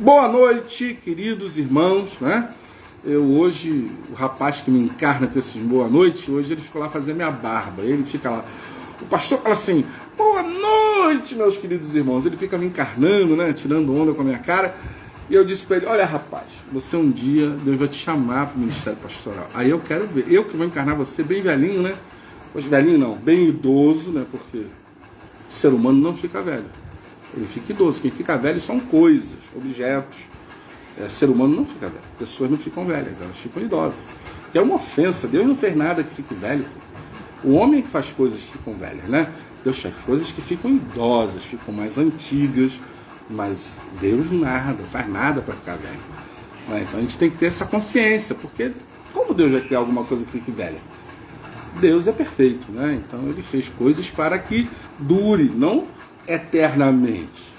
Boa noite, queridos irmãos, né? Hoje, o rapaz que me encarna com esses boa noite, hoje ele ficou lá fazer minha barba. Ele fica lá, o pastor fala assim, boa noite, meus queridos irmãos. Ele fica me encarnando, né? Tirando onda com a minha cara. E eu disse para ele, olha rapaz, você um dia, Deus vai te chamar para o ministério pastoral. Aí eu quero ver, eu que vou encarnar você bem velhinho, né? Hoje velhinho não, bem idoso, né? Porque o ser humano não fica velho. Ele fica idoso. Quem fica velho são coisas, objetos. Ser humano não fica velho. Pessoas não ficam velhas, elas ficam idosas. É uma ofensa. Deus não fez nada que fique velho. O homem que faz coisas que ficam velhas, né? Deus faz coisas que ficam idosas, ficam mais antigas. Mas Deus nada, faz nada para ficar velho. Então a gente tem que ter essa consciência. Porque como Deus vai criar alguma coisa que fique velha? Deus é perfeito, né? Então ele fez coisas para que dure, não eternamente,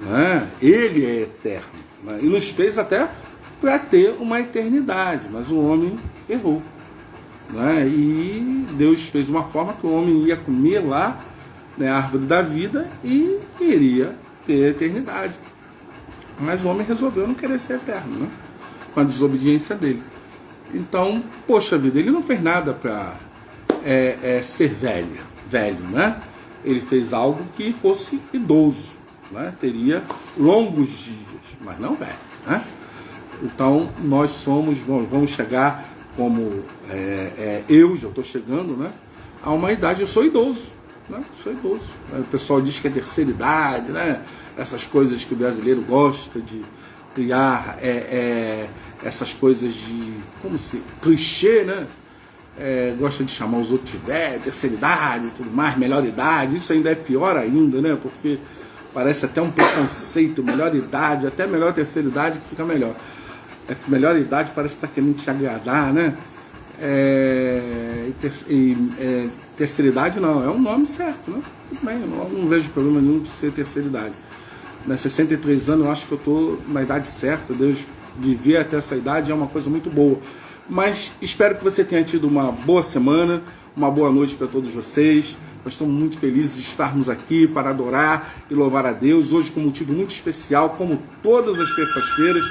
né? Ele é eterno, né? E nos fez até para ter uma eternidade, mas o homem errou, né? E Deus fez uma forma que o homem ia comer lá, né, a árvore da vida e iria ter a eternidade, mas o homem resolveu não querer ser eterno, né? Com a desobediência dele. Então, poxa vida, ele não fez nada para ser velho, né? Ele fez algo que fosse idoso, né? Teria longos dias, mas não velho, né? Então nós vamos chegar como eu já estou chegando, né? A uma idade, eu sou idoso, né? Sou idoso. O pessoal diz que é terceira idade, né? Essas coisas que o brasileiro gosta de criar, essas coisas de, como se, clichê, né? Gosta de chamar os outros de velho, terceira idade e tudo mais, melhor idade. Isso ainda é pior ainda, né? Porque parece até um preconceito, melhor idade, até melhor terceira idade que fica melhor. Melhor idade parece que está querendo te agradar, né? Terceira idade não, é um nome certo, né? Tudo bem, eu não vejo problema nenhum de ser terceira idade. 63 anos eu acho que eu estou na idade certa. Deus viver até essa idade é uma coisa muito boa. Mas espero que você tenha tido uma boa semana, uma boa noite para todos vocês. Nós estamos muito felizes de estarmos aqui para adorar e louvar a Deus. Hoje com um motivo muito especial, como todas as terças-feiras,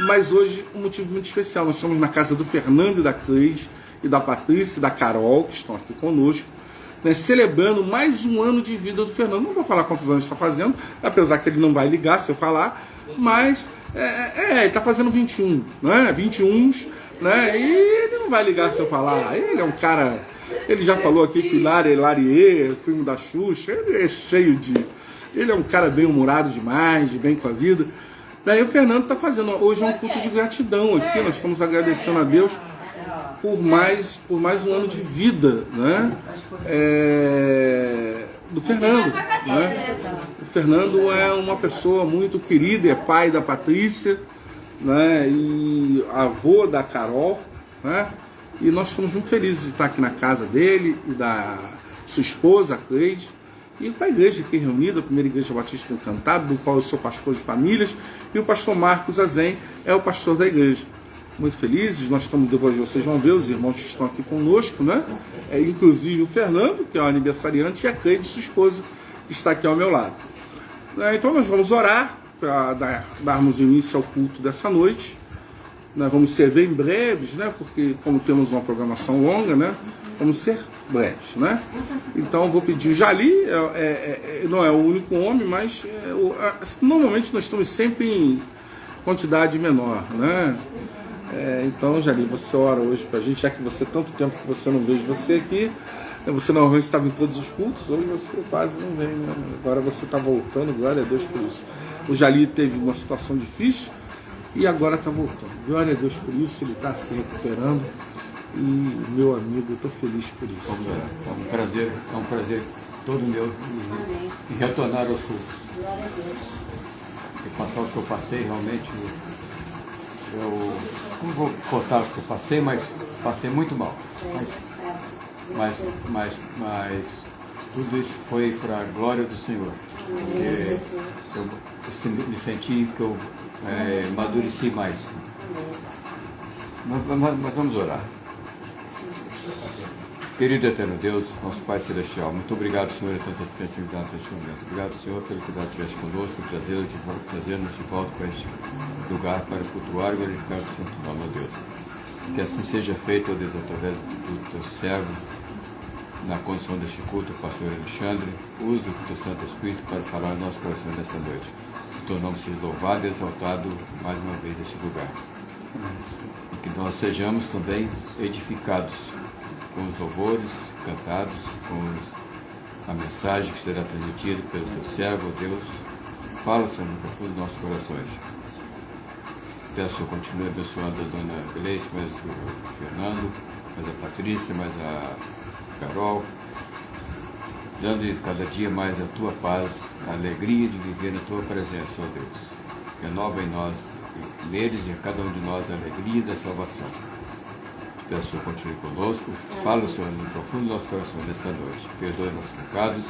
mas hoje um motivo muito especial. Nós estamos na casa do Fernando e da Cleide, e da Patrícia e da Carol, que estão aqui conosco, né, celebrando mais um ano de vida do Fernando. Não vou falar quantos anos está fazendo, apesar que ele não vai ligar se eu falar, mas ele está fazendo 21, né? 21, né? E ele não vai ligar se eu falar. Ele é um cara, ele já falou aqui que o Hilarie, primo da Xuxa, ele é cheio de... Ele é um cara bem humorado demais, de bem com a vida. Daí o Fernando está fazendo, hoje é um culto de gratidão aqui, nós estamos agradecendo a Deus por mais um ano de vida, né? Do Fernando, né? O Fernando é uma pessoa muito querida, é pai da Patrícia, né? E avô da Carol, né? E nós estamos muito felizes de estar aqui na casa dele e da sua esposa, a Cleide, e com a igreja aqui reunida, a primeira igreja batista do Encantado, do qual eu sou pastor de famílias, e o pastor Marcos Azen é o pastor da igreja. Muito felizes, nós estamos depois, vocês vão ver os irmãos que estão aqui conosco, né? Inclusive o Fernando, que é o aniversariante, e a Cleide, sua esposa, que está aqui ao meu lado. Então nós vamos orar para darmos início ao culto dessa noite. Nós vamos ser bem breves, né? Porque como temos uma programação longa, né? Vamos ser breves, né? Então eu vou pedir o Jali, não é o único homem, mas normalmente nós estamos sempre em quantidade menor, né? Então, Jali, você ora hoje pra gente, já que você, tanto tempo que você não vejo você aqui, você normalmente estava em todos os cultos, hoje você quase não vem, né? Agora você está voltando, glória a Deus por isso. O Jali teve uma situação difícil e agora está voltando. Glória a Deus por isso, ele está se recuperando e, meu amigo, eu estou feliz por isso. É um prazer todo meu em retornar aos cultos. E passar o que eu passei, realmente, eu não vou contar o que eu passei, mas passei muito mal. Mas tudo isso foi para a glória do Senhor. Porque eu me senti que eu amadureci mais. Mas vamos orar. Querido eterno Deus, nosso Pai Celestial, muito obrigado, Senhor, por tanta felicidade neste momento. Obrigado, Senhor, pelo cuidado que tiveste conosco, trazendo-nos de volta para este lugar para cultuar e glorificar o santo nome, ó Deus. Que assim seja feito, ó Deus, através do teu servo, na condição deste culto, o pastor Alexandre. Use o teu Santo Espírito para falar no nosso coração nesta noite. Que o teu nome seja louvado e exaltado mais uma vez neste lugar. E que nós sejamos também edificados com os louvores cantados, com a mensagem que será transmitida pelo teu servo, Deus. Fala, Senhor, no profundo dos nossos corações. Peço que continue abençoando a dona Gleice, mais o Fernando, mais a Patrícia, mais a Carol, dando-lhe cada dia mais a tua paz, a alegria de viver na tua presença, ó Deus. Renova em nós, neles e a cada um de nós, a alegria da salvação. Peço que o Senhor continue conosco. Fala, Senhor, no profundo do nosso coração nesta noite. Perdoe nossos pecados.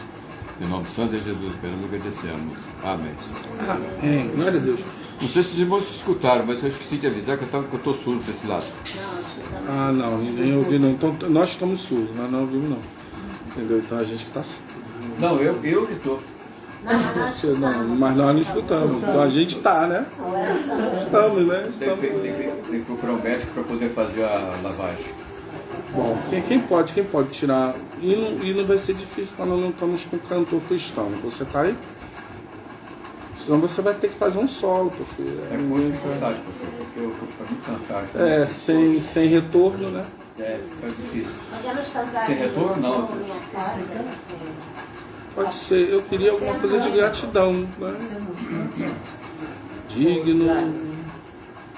Em nome santo de Jesus, pelo que agradecemos. Amém, Senhor. Amém. Glória a Deus. Não sei se os irmãos escutaram, mas eu esqueci de avisar que eu estou surdo desse lado. Ah, não, ninguém ouviu não. Então nós estamos surdos, nós não ouvimos não. Entendeu? Então a gente que está surdo. Não, eu que estou. Não, mas nós não escutamos. Então a gente está, né? Estamos, né? Estamos. Tem que procurar um médico para poder fazer a lavagem. Bom, quem pode tirar? Hino vai ser difícil quando não estamos com cantor cristão. Você está aí? Senão você vai ter que fazer um solo, porque É muito dificuldade, pastor, porque eu para me cantar. Sem retorno, né? Fica difícil. Sem Sem retorno, não. Pode ser, eu queria alguma coisa de gratidão, né? Digno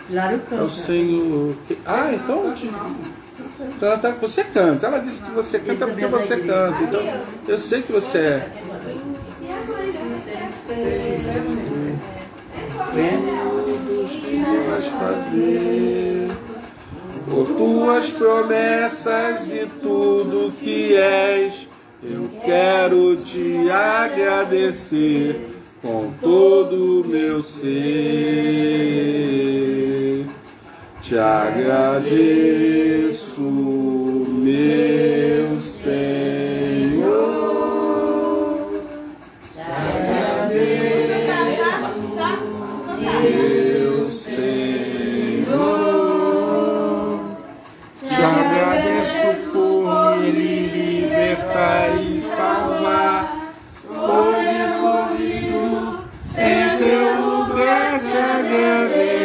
é o Senhor. Ah, então canta, você canta. Ela disse que você canta porque você canta. Então eu sei que você é. Vais fazer por tuas promessas e tudo que és. Eu quero te agradecer com todo o meu ser. Te agradeço, meu Senhor. Te agradeço, meu Senhor. Te agradeço por me libertar e salvar. Por isso vivo em teu lugar, te agradeço.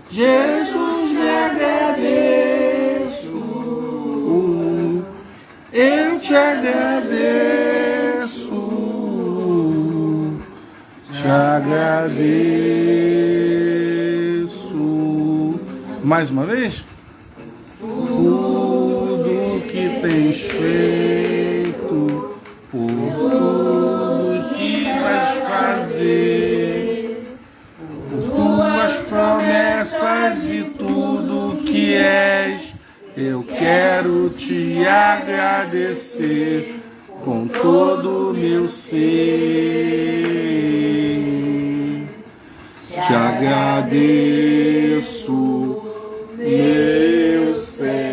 Jesus, me agradeço. Eu te agradeço. Te agradeço. Mais uma vez. Tudo que tens feito, por tudo que vais fazer, por tuas promessas e tudo que és, eu quero te agradecer com todo o meu ser. Te agradeço, meu Senhor.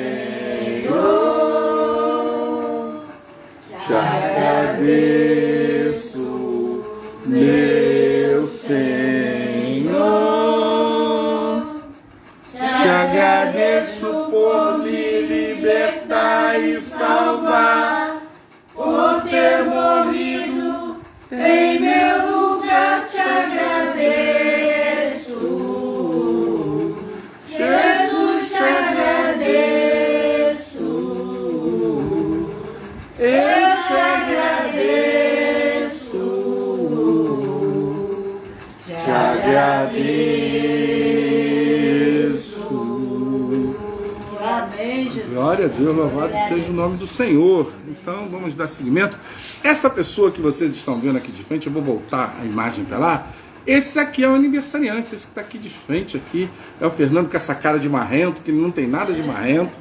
Te agradeço, meu Senhor. Te agradeço por me libertar e salvar, por ter morrido em meu lugar. Te agradeço, Jesus, te agradeço. Eu te agradeço, te agradeço. Amém, Jesus. Glória a Deus, louvado seja o nome do Senhor. Então vamos dar seguimento. Essa pessoa que vocês estão vendo aqui de frente, eu vou voltar a imagem para lá. Esse aqui é o aniversariante, esse que está aqui de frente aqui é o Fernando com essa cara de marrento, que não tem nada de marrento.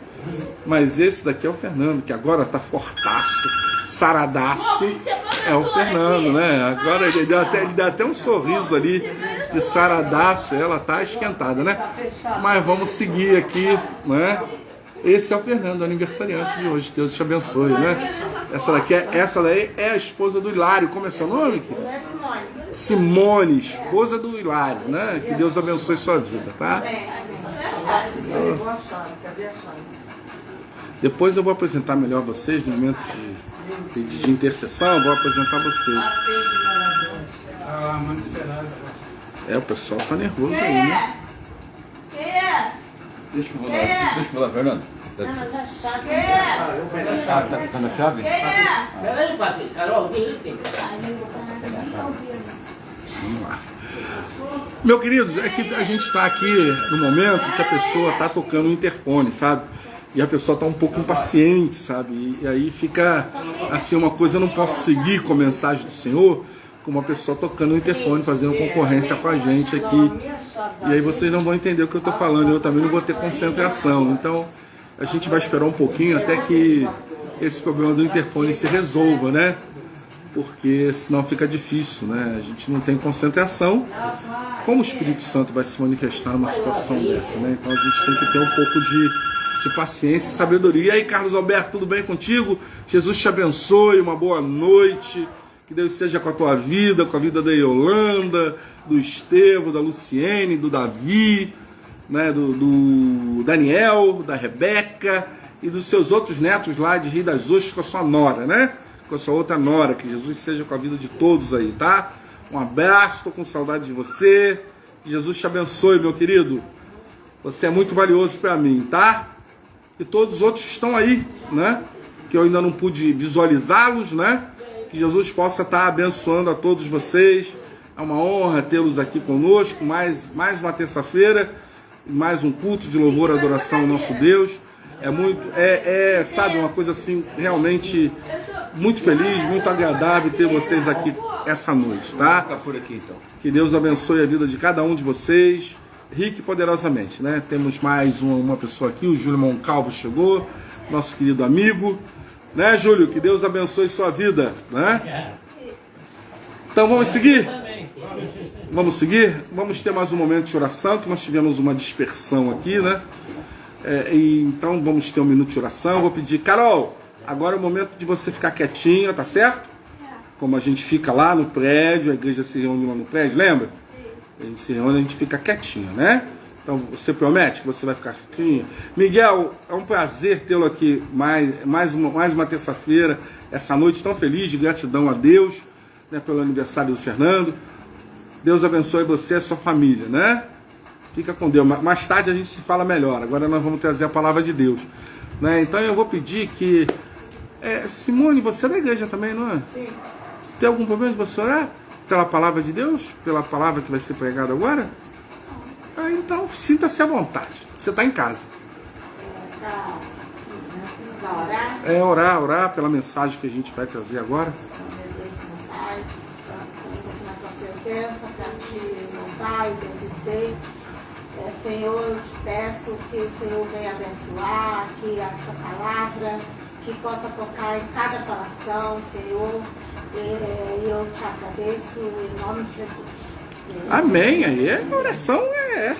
Mas esse daqui é o Fernando, que agora tá fortaço, saradaço. É o Fernando, né? Agora ele dá até um sorriso ali de saradaço. Ela tá esquentada, né? Mas vamos seguir aqui, né? Esse é o Fernando, aniversariante de hoje. Deus te abençoe, né? Essa daí é a esposa do Hilário. Como é seu nome? É Simone. Simone, esposa do Hilário, né? Que Deus abençoe sua vida, tá? Depois eu vou apresentar melhor vocês, no momento de intercessão, eu vou apresentar vocês. O pessoal tá nervoso aí, né? Deixa que eu vou lá, Fernando. Mas a chave Tá na chave? Peraí, Patrick, Carol, Vamos lá. Meu querido, é que a gente está aqui no momento que a pessoa está tocando o interfone, sabe? E a pessoa está um pouco impaciente, sabe? E aí fica assim uma coisa, eu não posso seguir com a mensagem do Senhor com uma pessoa tocando o interfone, fazendo concorrência com a gente aqui. E aí vocês não vão entender o que eu estou falando, eu também não vou ter concentração. Então a gente vai esperar um pouquinho até que esse problema do interfone se resolva, né? Porque senão fica difícil, né? A gente não tem concentração. Como o Espírito Santo vai se manifestar numa situação dessa, né? Então a gente tem que ter um pouco de paciência e sabedoria. E aí, Carlos Alberto, tudo bem contigo? Jesus te abençoe, uma boa noite. Que Deus seja com a tua vida, com a vida da Yolanda, do Estevão, da Luciene, do Davi, né? do Daniel, da Rebeca e dos seus outros netos lá de Rio das Ostras com a sua nora, né? Com a sua outra nora. Que Jesus seja com a vida de todos aí, tá? Um abraço, tô com saudade de você. Que Jesus te abençoe, meu querido. Você é muito valioso para mim, tá? E todos os outros que estão aí, né? Que eu ainda não pude visualizá-los, né? Que Jesus possa estar abençoando a todos vocês. É uma honra tê-los aqui conosco. Mais uma terça-feira, mais um culto de louvor e adoração ao nosso Deus. Sabe, uma coisa assim, realmente muito feliz, muito agradável ter vocês aqui essa noite, tá? Por aqui, então. Que Deus abençoe a vida de cada um de vocês, rique e poderosamente, né? Temos mais uma pessoa aqui, o Júlio Moncalvo chegou, nosso querido amigo, né, Júlio? Que Deus abençoe sua vida, né? Então vamos seguir? Vamos seguir? Vamos ter mais um momento de oração, que nós tivemos uma dispersão aqui, né? Então vamos ter um minuto de oração. Vou pedir, Carol, agora é o momento de você ficar quietinha, tá certo? Como a gente fica lá no prédio, a igreja se reúne lá no prédio, lembra? A gente se reúne, a gente fica quietinho, né? Então você promete que você vai ficar quietinho? Miguel, é um prazer tê-lo aqui mais uma terça-feira, essa noite tão feliz, de gratidão a Deus, né, pelo aniversário do Fernando. Deus abençoe você e a sua família, né? Fica com Deus. Mais tarde a gente se fala melhor. Agora nós vamos trazer a palavra de Deus, né? Então eu vou pedir que... Simone, você é da igreja também, não é? Sim. Você tem algum problema de você orar pela palavra de Deus? Pela palavra que vai ser pregada agora? Então sinta-se à vontade. Você está em casa. Orar pela mensagem que a gente vai trazer agora. Estamos aqui na tua presença para te louvar e bendizer. Senhor, eu te peço que o Senhor venha abençoar aqui essa palavra, que possa tocar em cada coração, Senhor. E eu te agradeço em nome de Jesus. Amém. Aí a oração é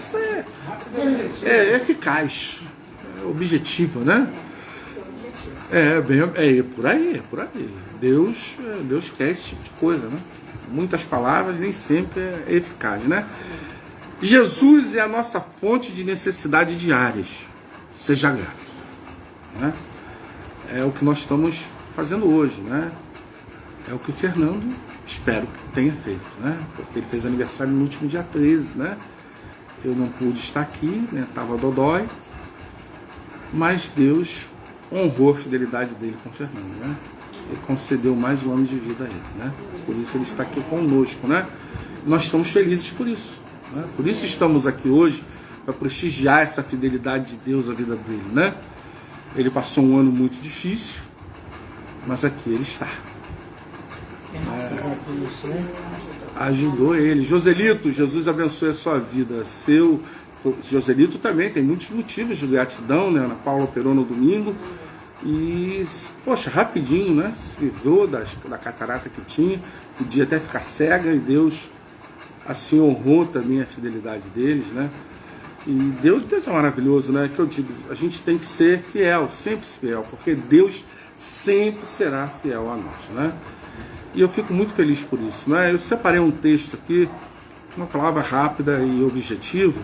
eficaz, é objetiva, né? É por aí. Deus quer esse tipo de coisa, né? Muitas palavras nem sempre é eficaz, né? Jesus é a nossa fonte de necessidade diárias. Seja grato, né? É o que nós estamos fazendo hoje, né? É o que o Fernando, espero que tenha feito, né? Porque ele fez aniversário no último dia 13, né? Eu não pude estar aqui, né? Estava dodói, mas Deus honrou a fidelidade dele com o Fernando, né? E concedeu mais um ano de vida a ele, né? Por isso ele está aqui conosco, né? Nós estamos felizes por isso, né? Por isso estamos aqui hoje, para prestigiar essa fidelidade de Deus à vida dele, né? Ele passou um ano muito difícil, mas aqui ele está. Ajudou ele. Joselito, Jesus abençoe a sua vida. Joselito também tem muitos motivos de gratidão, né? Ana Paula operou no domingo e, poxa, rapidinho, né? Se livrou da catarata que tinha, podia até ficar cega, e Deus assim honrou também a fidelidade deles, né? E Deus é maravilhoso, né? Que eu digo, a gente tem que ser fiel, sempre fiel, porque Deus sempre será fiel a nós, né? E eu fico muito feliz por isso, né? Eu separei um texto aqui, uma palavra rápida e objetiva,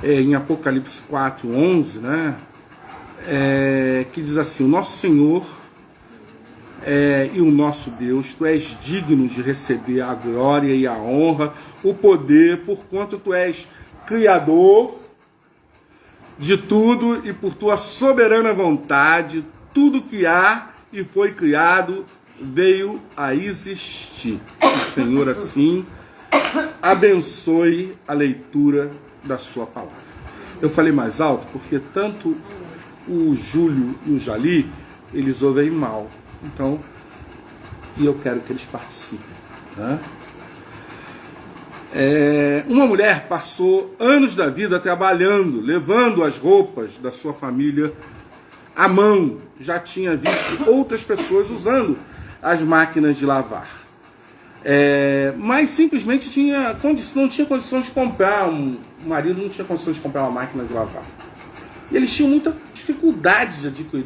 em Apocalipse 4:11, né? Que diz assim: o nosso Senhor e o nosso Deus, tu és digno de receber a glória e a honra, o poder, porquanto tu és Criador de tudo e por tua soberana vontade, tudo que há e foi criado veio a existir. O Senhor assim abençoe a leitura da sua palavra. Eu falei mais alto porque tanto o Júlio e o Jali, eles ouvem mal. Então, e eu quero que eles participem, né? Uma mulher passou anos da vida trabalhando, levando as roupas da sua família à mão. Já tinha visto outras pessoas usando as máquinas de lavar. Mas simplesmente não tinha condição de comprar, o marido não tinha condição de comprar uma máquina de lavar. E eles tinham muita dificuldade de adquirir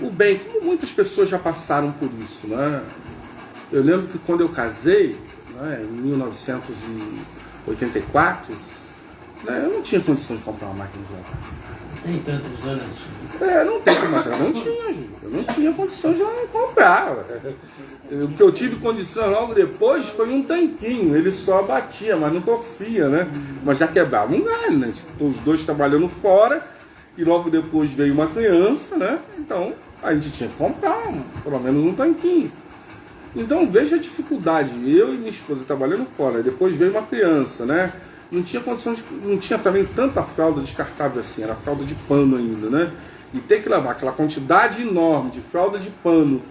o bem, como muitas pessoas já passaram por isso, né? Eu lembro que quando eu casei, né, em 1984, né, eu não tinha condição de comprar uma máquina de lavar. Tem tantos anos. Não tem como, eu não tinha, Ju. Eu não tinha condição de comprar. O que eu tive condição logo depois foi um tanquinho. Ele só batia, mas não torcia, né? Mas já quebrava um galho, né? Os dois trabalhando fora e logo depois veio uma criança, né? Então a gente tinha que comprar pelo menos um tanquinho. Então veja a dificuldade. Eu e minha esposa trabalhando fora, depois veio uma criança, né? Não tinha condição não tinha também tanta fralda descartável assim, era fralda de pano ainda, né? E ter que lavar aquela quantidade enorme de fralda de pano,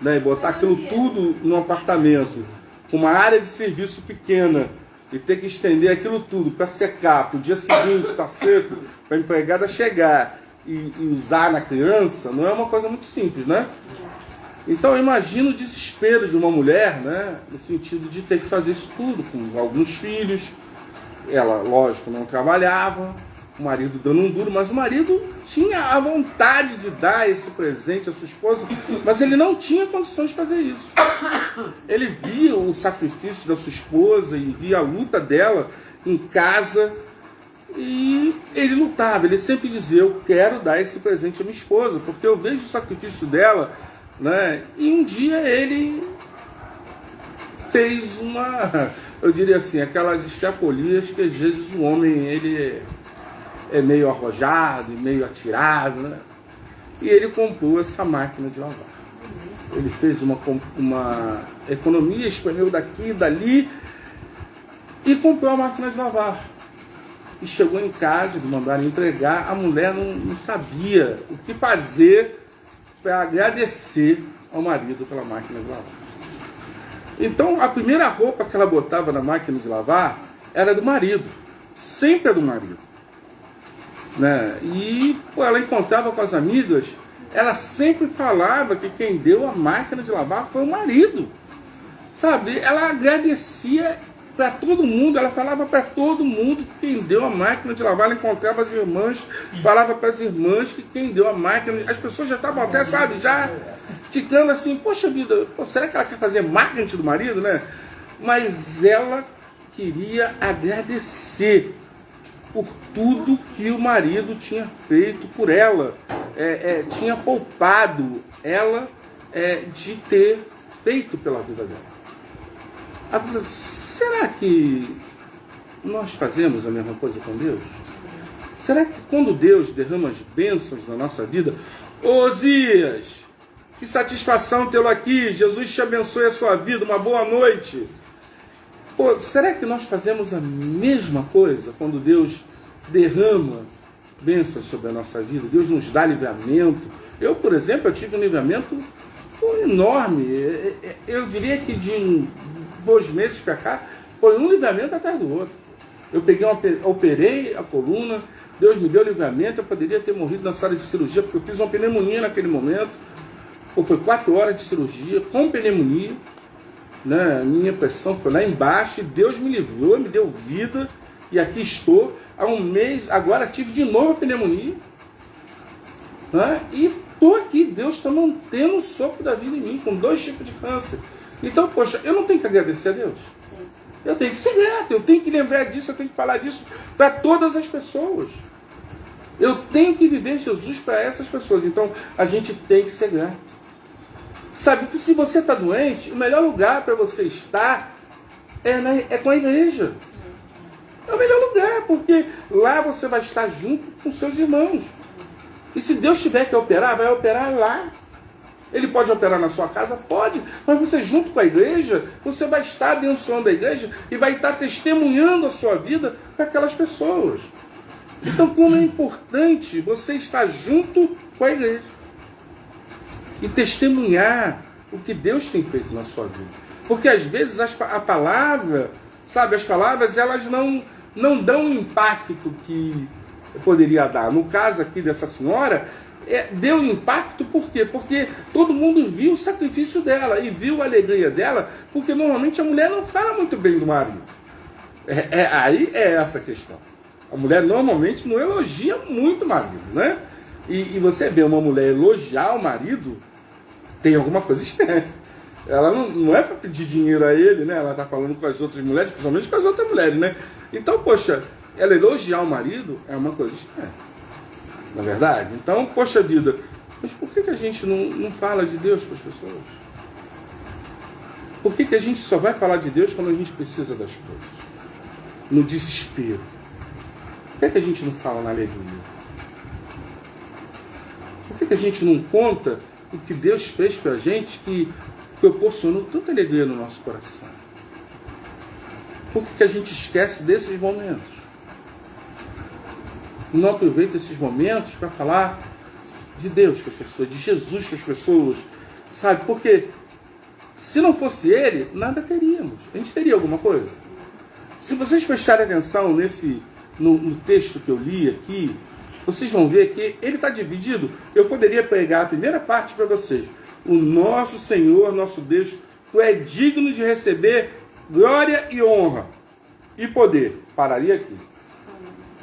né? E botar aquilo tudo no apartamento, com uma área de serviço pequena, e ter que estender aquilo tudo para secar, para o dia seguinte estar seco, para a empregada chegar e usar na criança, não é uma coisa muito simples, né? Então eu imagino o desespero de uma mulher, né? No sentido de ter que fazer isso tudo, com alguns filhos. Ela, lógico, não trabalhava, o marido dando um duro, mas o marido tinha a vontade de dar esse presente à sua esposa, mas ele não tinha condição de fazer isso. Ele via o sacrifício da sua esposa e via a luta dela em casa e ele lutava. Ele sempre dizia: eu quero dar esse presente à minha esposa, porque eu vejo o sacrifício dela, né? E um dia ele fez eu diria assim, aquelas extrapolias que às vezes o homem ele é meio arrojado, meio atirado, né? E ele comprou essa máquina de lavar. Ele fez uma economia, escolheu daqui e dali e comprou a máquina de lavar. E chegou em casa, eles mandaram entregar, a mulher não sabia o que fazer para agradecer ao marido pela máquina de lavar. Então, a primeira roupa que ela botava na máquina de lavar era do marido. Sempre é do marido. Né? E ela encontrava com as amigas, ela sempre falava que quem deu a máquina de lavar foi o marido. Sabe? Ela agradecia para todo mundo, ela falava para todo mundo que quem deu a máquina de lavar, ela encontrava as irmãs, falava para as irmãs que quem deu a máquina, as pessoas já estavam até, sabe, já ficando assim, poxa vida, será que ela quer fazer marketing do marido, né? Mas ela queria agradecer por tudo que o marido tinha feito por ela, tinha poupado ela de ter feito pela vida dela. Agora, será que nós fazemos a mesma coisa com Deus? Será que quando Deus derrama as bênçãos na nossa vida, Osias, que satisfação tê-lo aqui, Jesus te abençoe a sua vida, uma boa noite. Será que nós fazemos a mesma coisa quando Deus derrama bênçãos sobre a nossa vida? Deus nos dá livramento. Eu, por exemplo, eu tive um livramento enorme. Eu diria que de 2 meses para cá, foi um livramento atrás do outro. Eu operei a coluna, Deus me deu livramento, eu poderia ter morrido na sala de cirurgia, porque eu fiz uma pneumonia naquele momento. Foi 4 horas de cirurgia, com pneumonia, né? Minha pressão foi lá embaixo, e Deus me livrou, me deu vida, e aqui estou. Há um mês, agora tive de novo a pneumonia. Né? E estou aqui, Deus está mantendo o sopro da vida em mim, com 2 tipos de câncer. Então, poxa, eu não tenho que agradecer a Deus. Sim. Eu tenho que ser grato, eu tenho que lembrar disso, eu tenho que falar disso para todas as pessoas. Eu tenho que viver Jesus para essas pessoas. Então, a gente tem que ser grato. Sabe, se você está doente, o melhor lugar para você estar é com a igreja. É o melhor lugar, porque lá você vai estar junto com seus irmãos. E se Deus tiver que operar, vai operar lá. Ele pode operar na sua casa? Pode. Mas você junto com a igreja, você vai estar abençoando a igreja e vai estar testemunhando a sua vida para aquelas pessoas. Então, como é importante você estar junto com a igreja e testemunhar o que Deus tem feito na sua vida. Porque às vezes a palavra, sabe, as palavras elas não dão o impacto que poderia dar. No caso aqui dessa senhora, deu impacto por quê? Porque todo mundo viu o sacrifício dela e viu a alegria dela, porque normalmente a mulher não fala muito bem do marido. Aí é essa a questão. A mulher normalmente não elogia muito o marido, né? E você vê uma mulher elogiar o marido, tem alguma coisa estranha. Ela não é para pedir dinheiro a ele, né? Ela está falando com as outras mulheres, principalmente com as outras mulheres, né? Então, poxa, ela elogiar o marido é uma coisa estranha. Na verdade? Então, poxa vida, mas por que a gente não fala de Deus para as pessoas? Por que a gente só vai falar de Deus quando a gente precisa das coisas? No desespero. Por que a gente não fala na alegria? Por que a gente não conta o que Deus fez para a gente que proporcionou tanta alegria no nosso coração? Por que a gente esquece desses momentos? Não aproveita esses momentos para falar de Deus com as pessoas, de Jesus com as pessoas, sabe? Porque se não fosse Ele, nada teríamos. A gente teria alguma coisa? Se vocês prestarem atenção no texto que eu li aqui, vocês vão ver que ele está dividido. Eu poderia pregar a primeira parte para vocês. O nosso Senhor, nosso Deus, tu é digno de receber glória e honra e poder. Pararia aqui.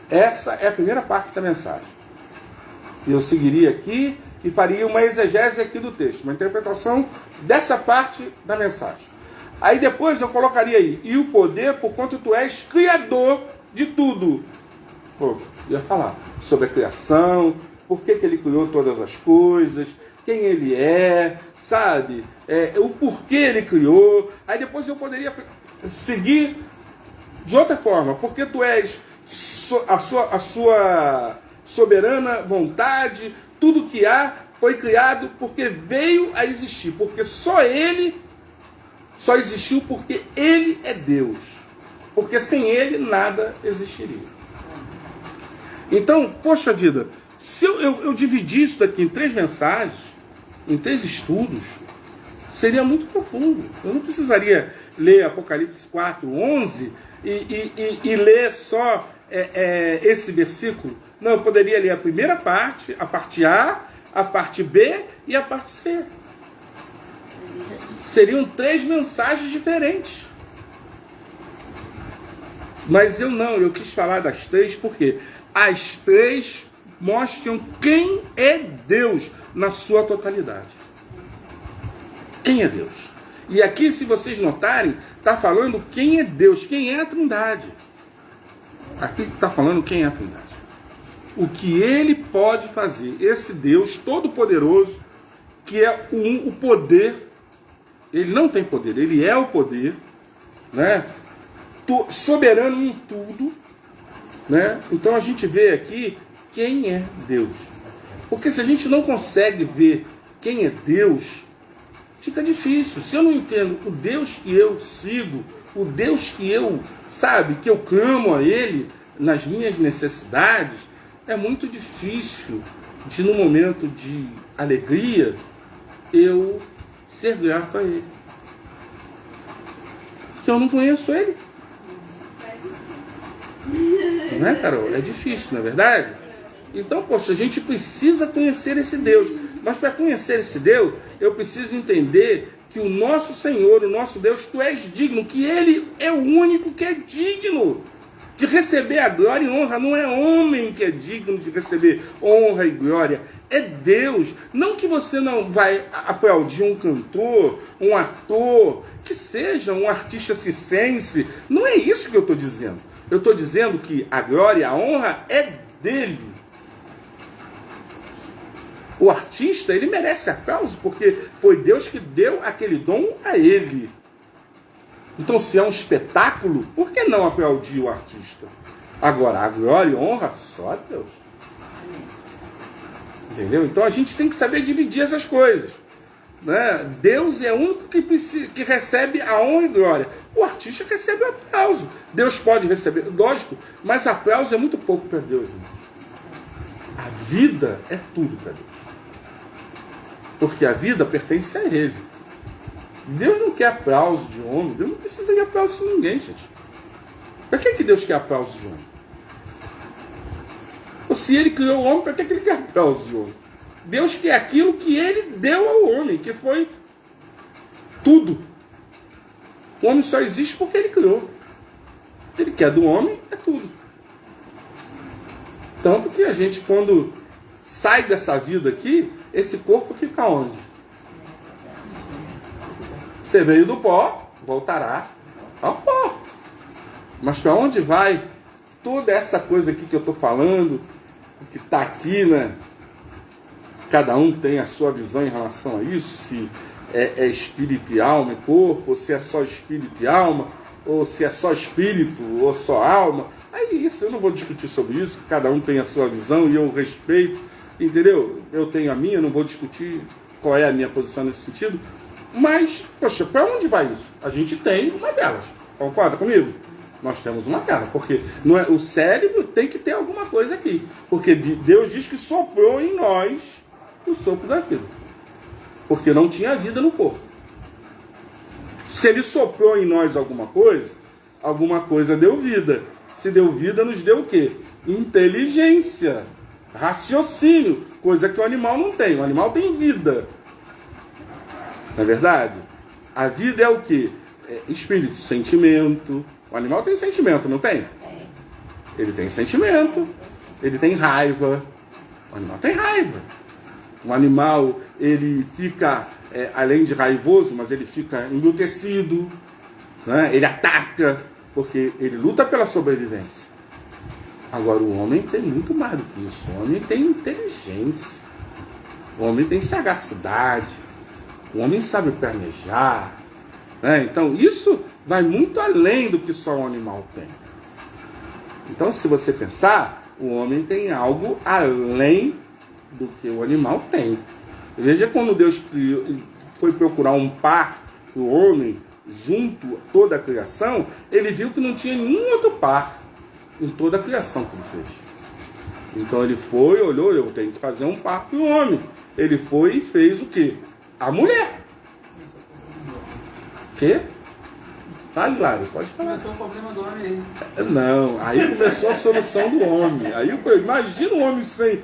Essa é a primeira parte da mensagem. Eu seguiria aqui e faria uma exegese aqui do texto, uma interpretação dessa parte da mensagem. Aí depois eu colocaria aí, e o poder por quanto tu és criador de tudo. Pô, ia falar sobre a criação, por que ele criou todas as coisas, quem ele é, sabe? O porquê ele criou. Aí depois eu poderia seguir de outra forma, porque tu és a sua soberana vontade, tudo que há foi criado porque veio a existir, porque só ele só existiu porque ele é Deus, porque sem ele nada existiria. Então, poxa vida, se eu dividir isso daqui em 3 mensagens, em 3 estudos, seria muito profundo. Eu não precisaria ler Apocalipse 4:11 e ler só esse versículo. Não, eu poderia ler a primeira parte, a parte A, a parte B e a parte C. Seriam 3 mensagens diferentes. Mas eu quis falar das 3 porque as 3 mostram quem é Deus na sua totalidade. Quem é Deus? E aqui, se vocês notarem, está falando quem é Deus, quem é a Trindade. Aqui está falando quem é a Trindade. O que ele pode fazer. Esse Deus todo-poderoso, que é o poder. Ele não tem poder, ele é o poder, né? Soberano em tudo, né? Então a gente vê aqui quem é Deus. Porque se a gente não consegue ver quem é Deus, fica difícil. Se eu não entendo o Deus que eu sigo, o Deus que eu, que eu clamo a Ele nas minhas necessidades, é muito difícil de, no momento de alegria, eu ser grato a Ele. Porque eu não conheço Ele. Não é, Carol? É difícil, não é verdade? Então, poxa, a gente precisa conhecer esse Deus. Mas para conhecer esse Deus, eu preciso entender que o nosso Senhor, o nosso Deus, tu és digno, que Ele é o único que é digno De receber a glória e honra. Não é homem que é digno de receber honra e glória. É Deus. Não que você não vai aplaudir um cantor, um ator, que seja um artista circense. Não é isso que eu estou dizendo. Eu estou dizendo que a glória e a honra é dele. O artista, ele merece aplauso porque foi Deus que deu aquele dom a ele. Então, se é um espetáculo, por que não aplaudir o artista? Agora, a glória e a honra, só a Deus. Entendeu? Então, a gente tem que saber dividir essas coisas. Né? Deus é o único que recebe a honra e glória. O artista recebe o aplauso. Deus pode receber, lógico, mas aplauso é muito pouco para Deus. Irmão. A vida é tudo para Deus. Porque a vida pertence a Ele. Deus não quer aplauso de homem. Deus não precisa de aplauso de ninguém, gente. Para que Deus quer aplauso de homem? Ou se Ele criou o homem, para que Ele quer aplauso de homem? Deus quer aquilo que Ele deu ao homem, que foi tudo. O homem só existe porque Ele criou. O que Ele quer do homem é tudo. Tanto que a gente, quando sai dessa vida aqui, esse corpo fica onde? Você veio do pó, voltará ao pó. Mas para onde vai toda essa coisa aqui que eu estou falando, que está aqui, né? Cada um tem a sua visão em relação a isso, se é espírito e alma e corpo, ou se é só espírito e alma, ou se é só espírito ou só alma. Aí isso, eu não vou discutir sobre isso, cada um tem a sua visão e eu respeito, entendeu? Eu tenho a minha, eu não vou discutir qual é a minha posição nesse sentido. Mas, poxa, para onde vai isso? A gente tem uma delas. Concorda comigo? Nós temos uma delas. Porque não é, o cérebro tem que ter alguma coisa aqui. Porque Deus diz que soprou em nós o sopro da vida. Porque não tinha vida no corpo. Se Ele soprou em nós alguma coisa deu vida. Se deu vida, nos deu o quê? Inteligência. Raciocínio. Coisa que o animal não tem. O animal tem vida. Não é verdade? A vida é o quê? É espírito, sentimento. O animal tem sentimento, não tem? Ele tem sentimento. Ele tem raiva. O animal tem raiva. O animal, ele fica, além de raivoso, mas ele fica enlutecido. Né? Ele ataca, porque ele luta pela sobrevivência. Agora, o homem tem muito mais do que isso. O homem tem inteligência. O homem tem sagacidade. O homem sabe planejar, né? Então isso vai muito além do que só um animal tem. Então, se você pensar, o homem tem algo além do que o animal tem. Veja quando Deus foi procurar um par para o homem, junto a toda a criação, ele viu que não tinha nenhum outro par em toda a criação que ele fez. Então ele foi, olhou, eu tenho que fazer um par para o homem. Ele foi e fez o quê? A mulher. Quê? Fale, Lário, pode falar. Começou o problema do homem aí. Não, aí começou a solução do homem. Aí imagina o homem sem.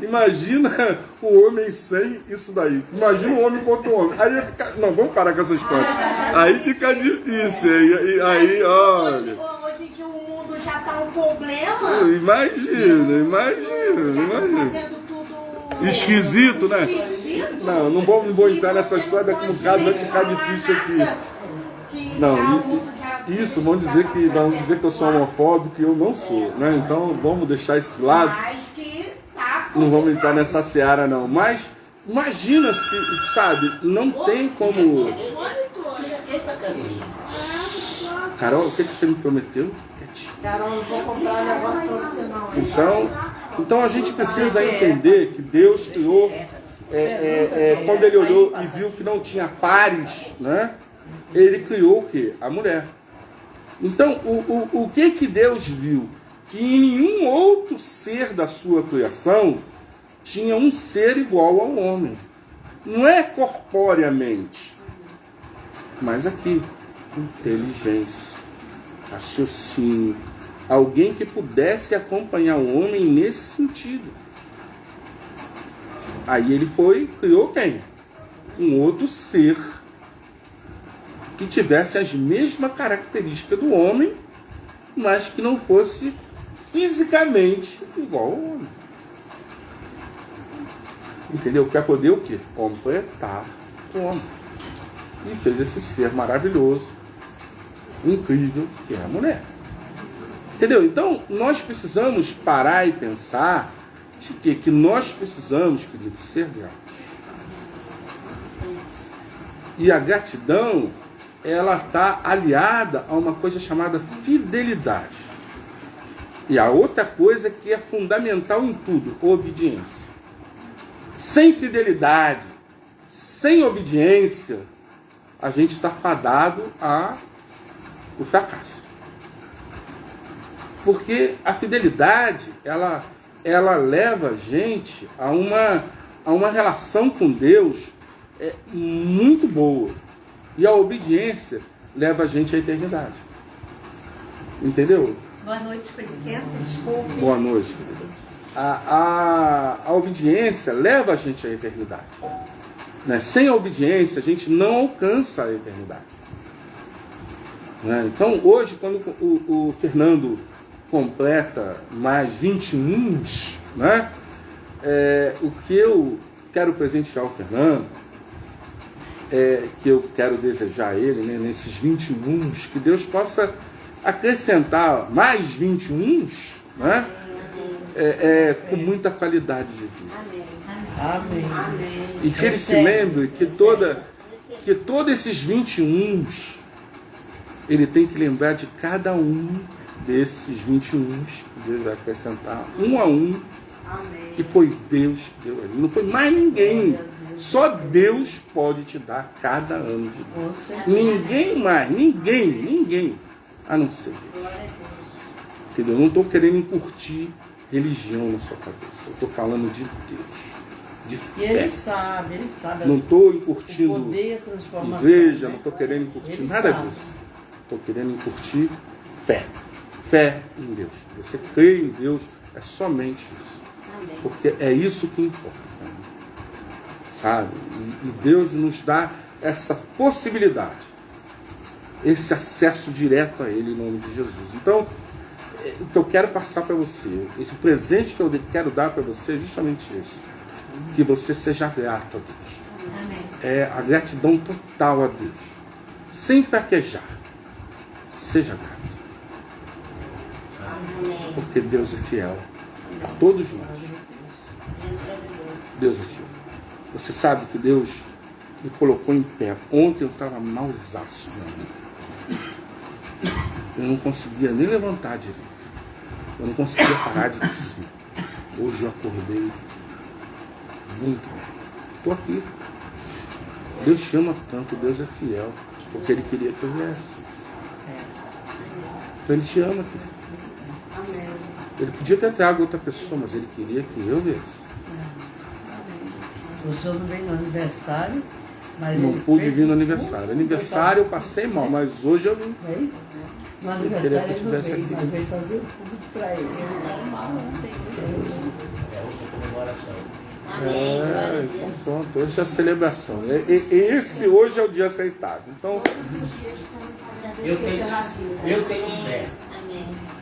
Imagina o homem sem isso daí. Imagina o homem contra o homem. Aí fica. Não, vamos parar com essas coisas. Aí fica difícil. Aí olha. Hoje em dia o mundo já está um problema. Imagina. Fazendo tudo esquisito, né? Esquisito. Não vou entrar nessa história, daqui no caso vai ficar difícil aqui. Não, isso, vão dizer que eu sou homofóbico, que eu não sou, né? Então vamos deixar isso de lado. Não vamos entrar nessa seara, não. Mas imagina se, sabe, não tem como. Carol, o que você me prometeu? Carol, não vou comprar negócio pra você não. Então a gente precisa entender que Deus criou, quando ele olhou e viu que não tinha pares, né? Ele criou o quê? A mulher. Então, o que Deus viu? Que em nenhum outro ser da sua criação tinha um ser igual ao homem. Não é corporeamente, mas aqui, inteligência, raciocínio, alguém que pudesse acompanhar o homem nesse sentido. Aí ele criou quem? Um outro ser que tivesse as mesmas características do homem, mas que não fosse fisicamente igual ao homem. Entendeu? Quer poder o quê? Completar o homem. E fez esse ser maravilhoso, incrível, que é a mulher. Entendeu? Então, nós precisamos parar e pensar de que nós precisamos, querido, ser gratos. E a gratidão, ela está aliada a uma coisa chamada fidelidade. E a outra coisa que é fundamental em tudo, obediência. Sem fidelidade, sem obediência, a gente está fadado ao fracasso. Porque a fidelidade, ela leva a gente a uma relação com Deus muito boa. E a obediência leva a gente à eternidade. Entendeu? Boa noite, com licença, desculpe. Boa noite. A obediência leva a gente à eternidade. Né? Sem a obediência, a gente não alcança a eternidade. Né? Então, hoje, quando o Fernando completa mais 21, né? O que eu quero presentear ao Fernando, que eu quero desejar a ele, né, nesses 21, que Deus possa acrescentar mais 21, né, com muita qualidade de vida. Amém. E que ele se lembre que todos esses 21, ele tem que lembrar de cada um desses 21 que Deus vai acrescentar, um a um, que foi Deus que deu a ele. Não foi mais ninguém. Só Deus pode te dar cada ano de vida. Ninguém mais, ninguém, a não ser Deus. Entendeu? Eu não estou querendo encurtir religião na sua cabeça. Eu estou falando de Deus, de fé. E ele sabe. Não estou encurtindo o poder, a transformação, igreja, né? não estou querendo encurtir Ele nada sabe. disso. Estou querendo encurtir fé. Fé em Deus. Você crê em Deus, é somente isso. Porque é isso que importa. Sabe? E Deus nos dá essa possibilidade, esse acesso direto a Ele em nome de Jesus. Então, o que eu quero passar para você, esse presente que eu quero dar para você é justamente esse. Que você seja grato a Deus. É a gratidão total a Deus. Sem fraquejar. Seja grato. Porque Deus é fiel a todos nós. Deus é fiel. Você sabe que Deus me colocou em pé. Ontem eu estava mausaço, eu não conseguia nem levantar direito. Eu não conseguia parar de tossir. Hoje eu acordei muito bem. Estou aqui. Deus chama tanto, Deus é fiel. Porque Ele queria que eu viesse. Então Ele te ama, querido. Ele podia ter trago outra pessoa, mas Ele queria que eu viesse. O senhor não veio no aniversário, mas Não ele pude fez vir no tudo. aniversário. Aniversário eu passei mal, mas hoje eu vim. É isso? No Eu queria aniversário que ele não tivesse veio, aqui. mas veio fazer o público para ele. É outra comemoração. Então pronto, hoje é a celebração. Esse hoje é o dia aceitável. Então, Eu tenho fé.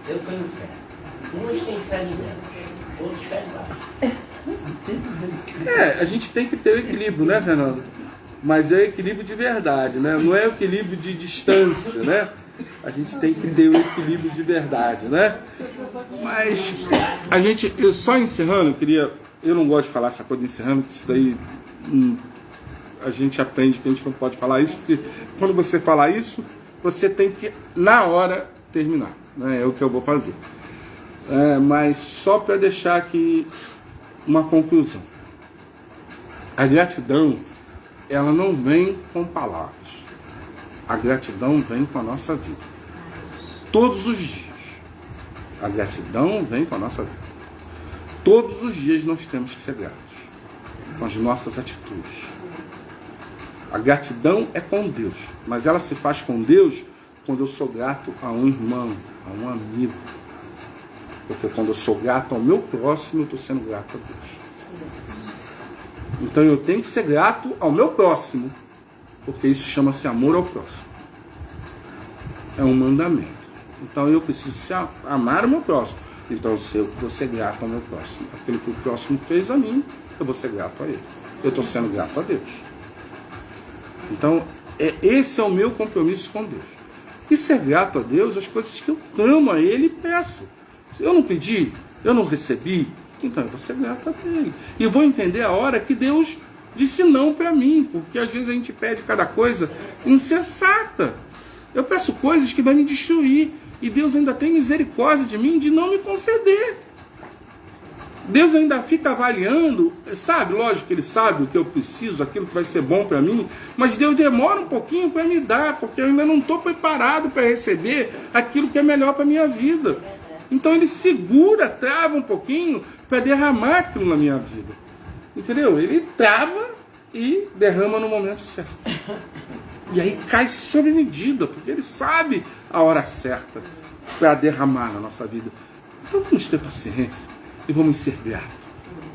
Eu tenho fé. Uns têm fé de dentro, outros fé de baixo. a gente tem que ter o equilíbrio, né, Fernando? Mas é equilíbrio de verdade, né? Não é o equilíbrio de distância, né? A gente tem que ter o equilíbrio de verdade, né? Mas eu só encerrando, eu não gosto de falar essa coisa de encerrando, porque isso daí a gente aprende que a gente não pode falar isso, porque quando você falar isso, você tem que, na hora, terminar, né? É o que eu vou fazer. Mas só para deixar aqui uma conclusão. A gratidão, ela não vem com palavras. A gratidão vem com a nossa vida. Todos os dias. A gratidão vem com a nossa vida. Todos os dias nós temos que ser gratos. Com as nossas atitudes. A gratidão é com Deus. Mas ela se faz com Deus quando eu sou grato a um irmão, a um amigo. Porque quando eu sou grato ao meu próximo, eu estou sendo grato a Deus. Então eu tenho que ser grato ao meu próximo. Porque isso chama-se amor ao próximo. é um mandamento. Então eu preciso amar o meu próximo. Então eu vou ser grato ao meu próximo. Aquilo que o próximo fez a mim, eu vou ser grato a ele. Eu estou sendo grato a Deus. Então, esse é o meu compromisso com Deus. E ser grato a Deus, as coisas que eu clamo a Ele e peço. Se eu não pedi, eu não recebi, então eu vou ser grato a Ele. E vou entender a hora que Deus disse não para mim, porque às vezes a gente pede cada coisa insensata. Eu peço coisas que vão me destruir, e Deus ainda tem misericórdia de mim de não me conceder. Deus ainda fica avaliando, sabe, lógico que Ele sabe o que eu preciso, aquilo que vai ser bom para mim, mas Deus demora um pouquinho para me dar, porque eu ainda não estou preparado para receber aquilo que é melhor para a minha vida. Então Ele segura, trava um pouquinho para derramar aquilo na minha vida. Entendeu? Ele trava e derrama no momento certo. E aí cai sob medida, porque Ele sabe a hora certa para derramar na nossa vida. Então vamos ter paciência. E vamos ser gratos.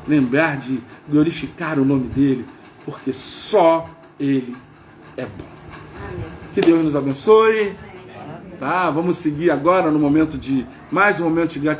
Lembrar de glorificar o nome dEle, porque só Ele é bom. Amém. Que Deus nos abençoe. Tá? Vamos seguir agora no momento de mais um momento de gratidão.